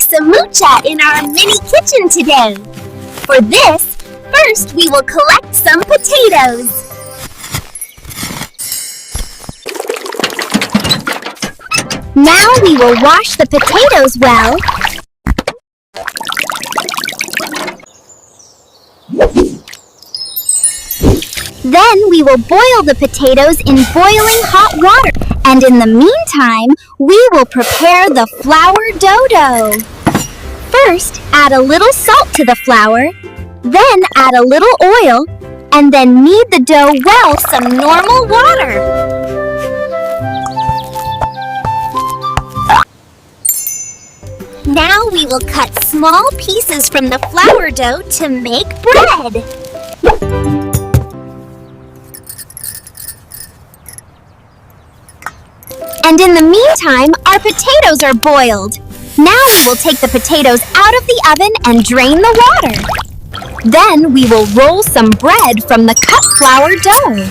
samosa in our mini kitchen today. For this, first we will collect some potatoes. Now we will wash the potatoes well. Then we will boil the potatoes in boiling hot water. And in the meantime, we will prepare the flour dough. First, add a little salt to the flour, then add a little oil, and then knead the dough well with some normal water. Now we will cut small pieces from the flour dough to make bread. And in the meantime, our potatoes are boiled. Now we will take the potatoes out of the oven and drain the water. Then we will roll some bread from the cut flour dough.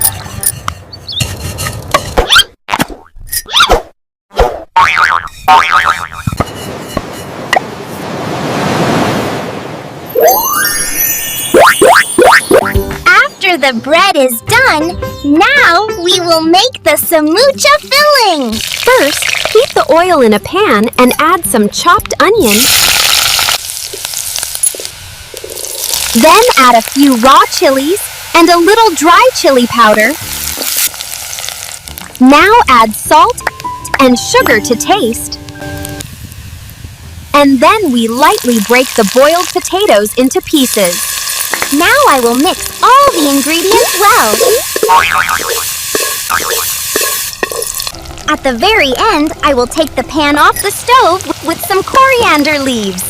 After the bread is done, now we will make the samosa filling. First, heat the oil in a pan and add some chopped onion. Then add a few raw chilies and a little dry chili powder. Now add salt and sugar to taste. And then we lightly break the boiled potatoes into pieces. Now I will mix all the ingredients well. At the very end, I will take the pan off the stove with some coriander leaves.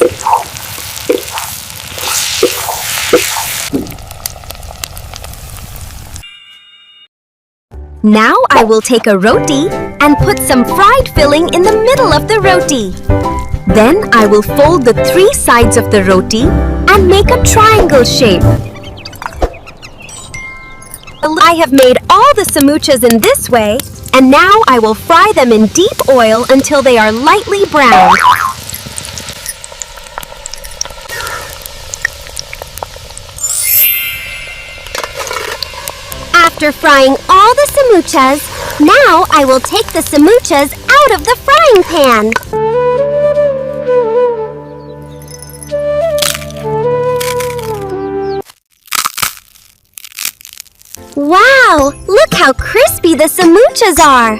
Now I will take a roti and put some fried filling in the middle of the roti. Then I will fold the three sides of the roti and make a triangle shape. I have made all the samosas in this way, and now I will fry them in deep oil until they are lightly brown. After frying all the samosas, now I will take the samosas out of the frying pan. Wow! Look how crispy the samosas are!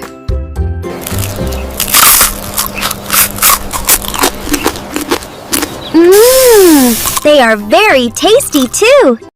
Mmm! They are very tasty too!